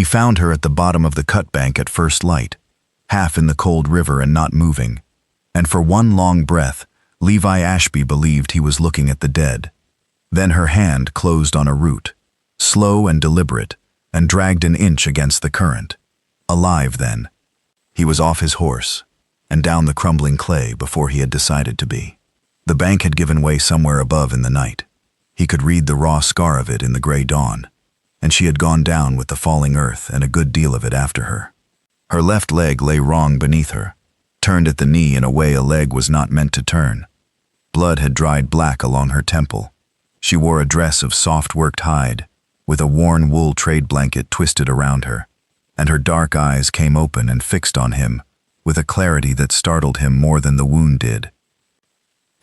He found her at the bottom of the cut bank at first light, half in the cold river and not moving, and for one long breath, Levi Ashby believed he was looking at the dead. Then her hand closed on a root, slow and deliberate, and dragged an inch against the current. Alive then. He was off his horse, and down the crumbling clay before he had decided to be. The bank had given way somewhere above in the night. He could read the raw scar of it in the gray dawn, and she had gone down with the falling earth and a good deal of it after her. Her left leg lay wrong beneath her, turned at the knee in a way a leg was not meant to turn. Blood had dried black along her temple. She wore a dress of soft-worked hide, with a worn wool trade blanket twisted around her, and her dark eyes came open and fixed on him with a clarity that startled him more than the wound did.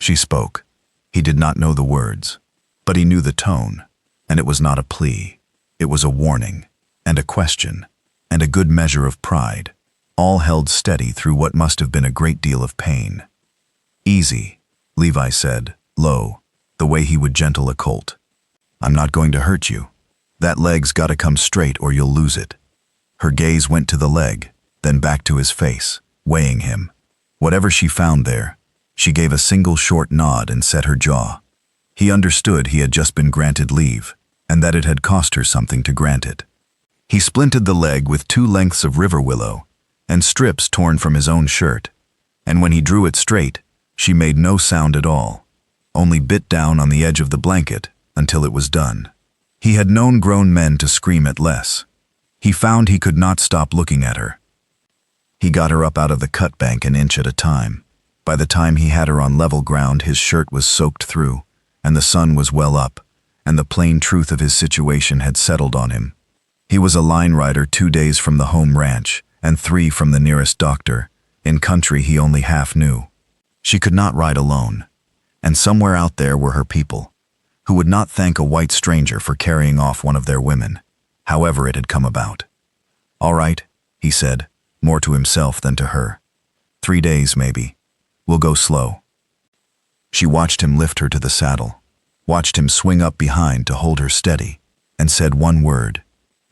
She spoke. He did not know the words, but he knew the tone, and it was not a plea. It was a warning, and a question, and a good measure of pride, all held steady through what must have been a great deal of pain. "Easy," Levi said, low, the way he would gentle a colt. "I'm not going to hurt you. That leg's got to come straight or you'll lose it." Her gaze went to the leg, then back to his face, weighing him. Whatever she found there, she gave a single short nod and set her jaw. He understood he had just been granted leave, and that it had cost her something to grant it. He splinted the leg with 2 lengths of river willow and strips torn from his own shirt, and when he drew it straight, she made no sound at all, only bit down on the edge of the blanket until it was done. He had known grown men to scream at less. He found he could not stop looking at her. He got her up out of the cut bank an inch at a time. By the time he had her on level ground, his shirt was soaked through, and the sun was well up, and the plain truth of his situation had settled on him. He was a line rider 2 days from the home ranch, and 3 from the nearest doctor, in country he only half knew. She could not ride alone, and somewhere out there were her people, who would not thank a white stranger for carrying off one of their women, however it had come about. "All right," he said, more to himself than to her. 3 days, maybe. We'll go slow." She watched him lift her to the saddle, watched him swing up behind to hold her steady, and said one word,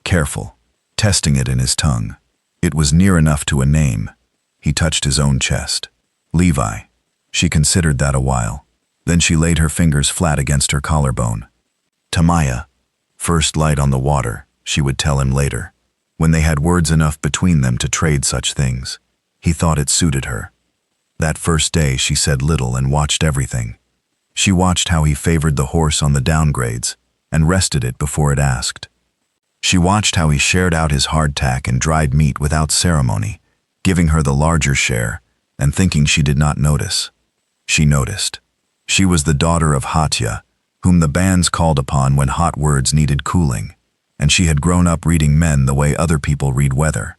"Careful," testing it in his tongue. It was near enough to a name. He touched his own chest. "Levi." She considered that a while. Then she laid her fingers flat against her collarbone. "Tamaya, first light on the water," she would tell him later, when they had words enough between them to trade such things. He thought it suited her. That first day she said little and watched everything. She watched how he favored the horse on the downgrades and rested it before it asked. She watched how he shared out his hardtack and dried meat without ceremony, giving her the larger share and thinking she did not notice. She noticed. She was the daughter of Hatya, whom the bands called upon when hot words needed cooling, and she had grown up reading men the way other people read weather.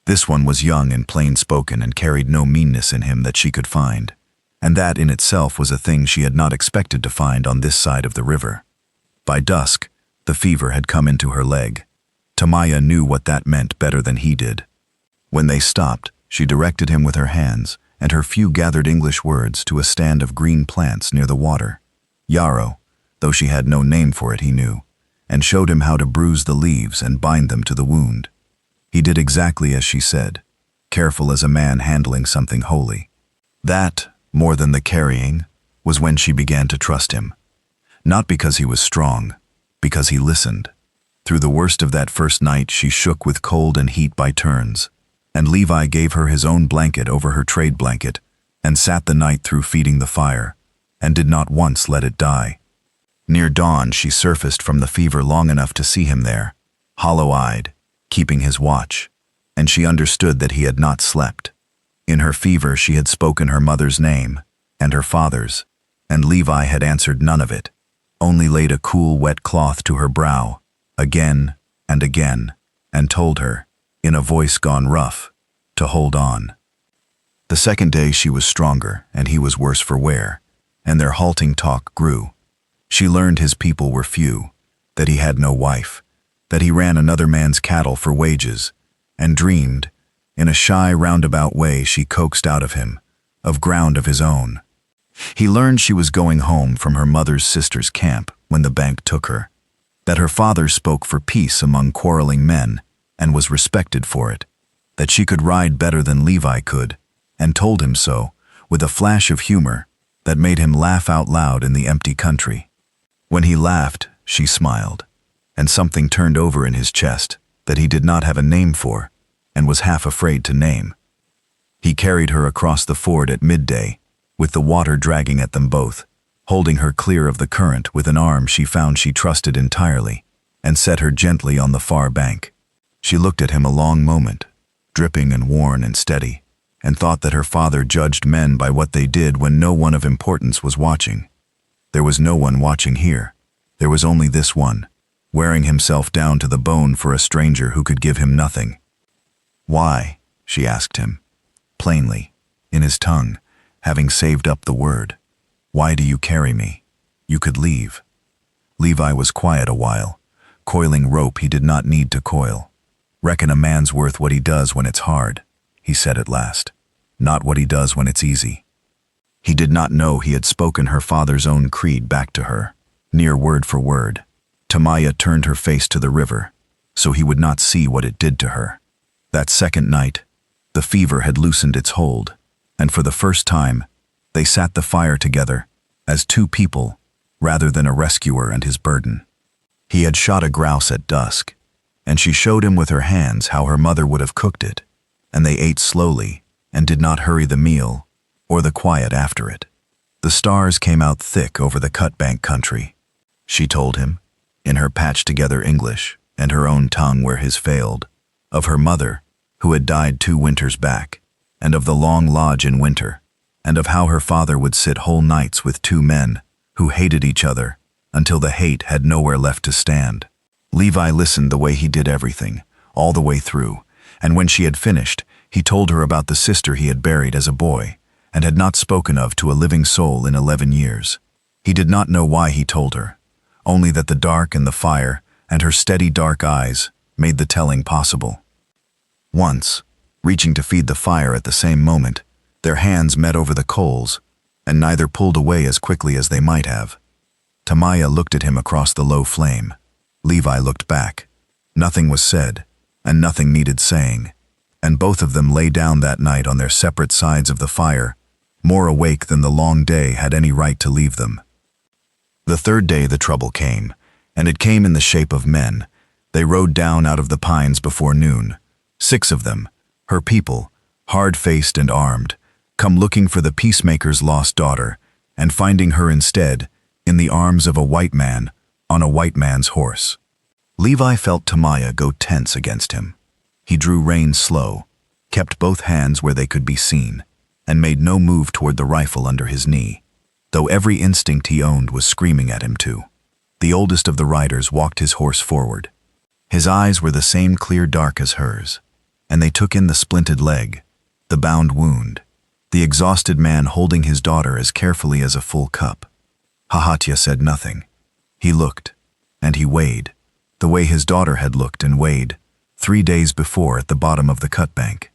This one was young and plain-spoken and carried no meanness in him that she could find, and that in itself was a thing she had not expected to find on this side of the river. By dusk, the fever had come into her leg. Tamaya knew what that meant better than he did. When they stopped, she directed him with her hands and her few gathered English words to a stand of green plants near the water. Yarrow, though she had no name for it, he knew, and showed him how to bruise the leaves and bind them to the wound. He did exactly as she said, careful as a man handling something holy. That, more than the carrying, was when she began to trust him. Not because he was strong, because he listened. Through the worst of that first night she shook with cold and heat by turns, and Levi gave her his own blanket over her trade blanket and sat the night through feeding the fire, and did not once let it die. Near dawn she surfaced from the fever long enough to see him there, hollow-eyed, keeping his watch, and she understood that he had not slept. In her fever she had spoken her mother's name, and her father's, and Levi had answered none of it, only laid a cool wet cloth to her brow, again and again, and told her, in a voice gone rough, to hold on. The second day she was stronger, and he was worse for wear, and their halting talk grew. She learned his people were few, that he had no wife, that he ran another man's cattle for wages, and dreamed, in a shy roundabout way she coaxed out of him, of ground of his own. He learned she was going home from her mother's sister's camp when the bank took her, that her father spoke for peace among quarreling men, and was respected for it, that she could ride better than Levi could, and told him so, with a flash of humor that made him laugh out loud in the empty country. When he laughed, she smiled, and something turned over in his chest that he did not have a name for, and was half afraid to name. He carried her across the ford at midday, with the water dragging at them both, holding her clear of the current with an arm she found she trusted entirely, and set her gently on the far bank. She looked at him a long moment, dripping and worn and steady, and thought that her father judged men by what they did when no one of importance was watching. There was no one watching here. There was only this one, wearing himself down to the bone for a stranger who could give him nothing. "Why?" she asked him, plainly, in his tongue, having saved up the word. "Why do you carry me? You could leave." Levi was quiet a while, coiling rope he did not need to coil. "Reckon a man's worth what he does when it's hard," he said at last, "not what he does when it's easy." He did not know he had spoken her father's own creed back to her, near word for word. Tamaya turned her face to the river, so he would not see what it did to her. That second night, the fever had loosened its hold, and for the first time, they sat the fire together, as two people, rather than a rescuer and his burden. He had shot a grouse at dusk, and she showed him with her hands how her mother would have cooked it, and they ate slowly and did not hurry the meal or the quiet after it. The stars came out thick over the cut-bank country, she told him, in her patched-together English and her own tongue where his failed, of her mother, who had died 2 winters back, and of the long lodge in winter, and of how her father would sit whole nights with 2 men who hated each other until the hate had nowhere left to stand. Levi listened the way he did everything, all the way through, and when she had finished, he told her about the sister he had buried as a boy and had not spoken of to a living soul in 11 years. He did not know why he told her, only that the dark and the fire and her steady dark eyes made the telling possible. Once, reaching to feed the fire at the same moment, their hands met over the coals, and neither pulled away as quickly as they might have. Tamaya looked at him across the low flame. Levi looked back. Nothing was said, and nothing needed saying, and both of them lay down that night on their separate sides of the fire, more awake than the long day had any right to leave them. The third day the trouble came, and it came in the shape of men. They rode down out of the pines before noon, 6 of them, her people, hard-faced and armed, come looking for the Peacemaker's lost daughter, and finding her instead in the arms of a white man on a white man's horse. Levi felt Tamaya go tense against him. He drew rein slow, kept both hands where they could be seen, and made no move toward the rifle under his knee, though every instinct he owned was screaming at him to. The oldest of the riders walked his horse forward. His eyes were the same clear dark as hers, and they took in the splinted leg, the bound wound, the exhausted man holding his daughter as carefully as a full cup. Hahatya said nothing. He looked, and he weighed, the way his daughter had looked and weighed 3 days before at the bottom of the cut bank.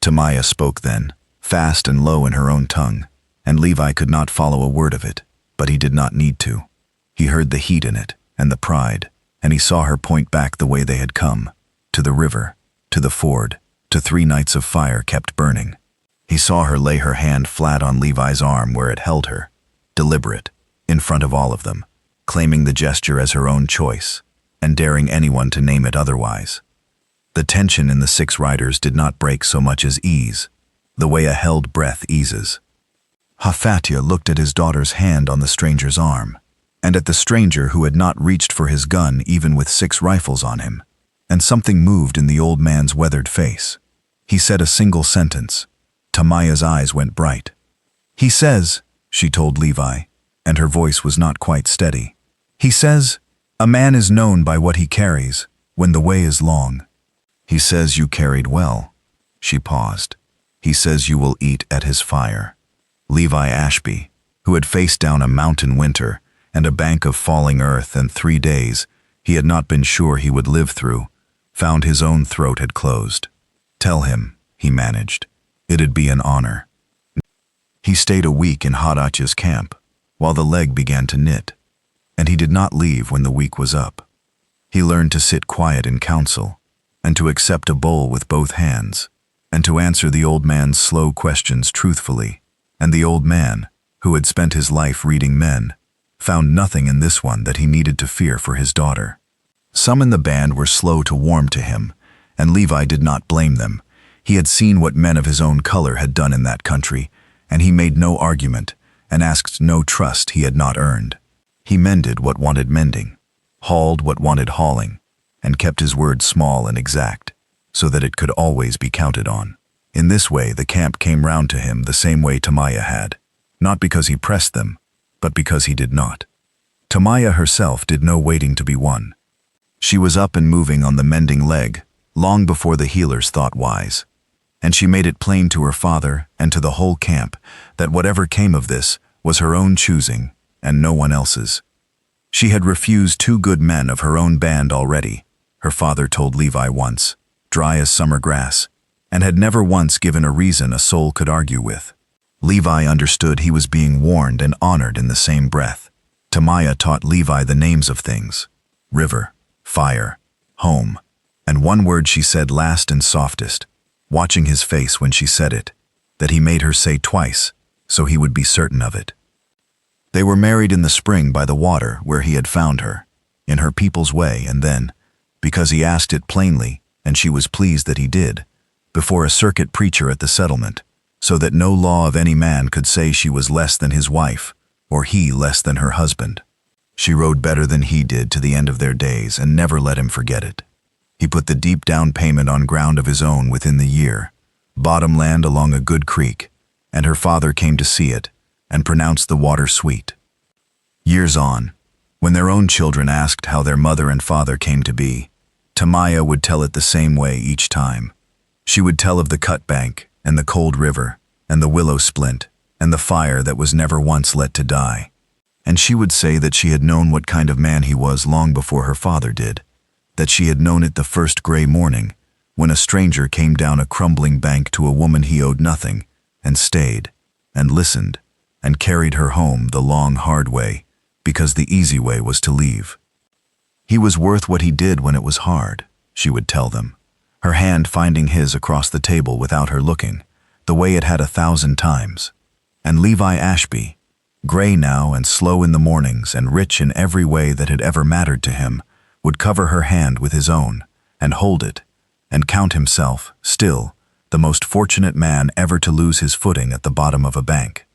Tamaya spoke then, fast and low in her own tongue, and Levi could not follow a word of it, but he did not need to. He heard the heat in it, and the pride, and he saw her point back the way they had come, to the river, to the ford, to 3 nights of fire kept burning. He saw her lay her hand flat on Levi's arm where it held her, deliberate, in front of all of them, claiming the gesture as her own choice, and daring anyone to name it otherwise. The tension in the 6 riders did not break so much as ease, the way a held breath eases. Hafatya looked at his daughter's hand on the stranger's arm, and at the stranger who had not reached for his gun even with 6 rifles on him, and something moved in the old man's weathered face. He said a single sentence. Tamaya's eyes went bright. "He says," she told Levi, and her voice was not quite steady, "he says, a man is known by what he carries when the way is long." "He says you carried well." She paused. "He says you will eat at his fire." Levi Ashby, who had faced down a mountain winter and a bank of falling earth and 3 days he had not been sure he would live through, found his own throat had closed. "Tell him," he managed. "It'd be an honor." He stayed a week in Hadatya's camp, while the leg began to knit, and he did not leave when the week was up. He learned to sit quiet in council, and to accept a bowl with both hands, and to answer the old man's slow questions truthfully. And the old man, who had spent his life reading men, found nothing in this one that he needed to fear for his daughter. Some in the band were slow to warm to him, and Levi did not blame them. He had seen what men of his own color had done in that country, and he made no argument and asked no trust he had not earned. He mended what wanted mending, hauled what wanted hauling, and kept his word small and exact, so that it could always be counted on. In this way the camp came round to him the same way Tamaya had, not because he pressed them, but because he did not. Tamaya herself did no waiting to be won. She was up and moving on the mending leg long before the healers thought wise, and she made it plain to her father and to the whole camp that whatever came of this was her own choosing and no one else's. She had refused 2 good men of her own band already, her father told Levi once, dry as summer grass, and had never once given a reason a soul could argue with. Levi understood he was being warned and honored in the same breath. Tamaya taught Levi the names of things: river, fire, home, and one word she said last and softest, watching his face when she said it, that he made her say twice, so he would be certain of it. They were married in the spring by the water where he had found her, in her people's way, and then, because he asked it plainly, and she was pleased that he did, before a circuit preacher at the settlement, so that no law of any man could say she was less than his wife, or he less than her husband. She rode better than he did to the end of their days and never let him forget it. He put the deep down payment on ground of his own within the year, bottom land along a good creek, and her father came to see it and pronounced the water sweet. Years on, when their own children asked how their mother and father came to be, Tamaya would tell it the same way each time. She would tell of the cut bank and the cold river and the willow splint and the fire that was never once let to die. And she would say that she had known what kind of man he was long before her father did, that she had known it the first gray morning when a stranger came down a crumbling bank to a woman he owed nothing, and stayed, and listened, and carried her home the long hard way, because the easy way was to leave. He was worth what he did when it was hard, she would tell them, her hand finding his across the table without her looking, the way it had 1,000 times. And Levi Ashby, gray now and slow in the mornings and rich in every way that had ever mattered to him, would cover her hand with his own, and hold it, and count himself, still, the most fortunate man ever to lose his footing at the bottom of a bank.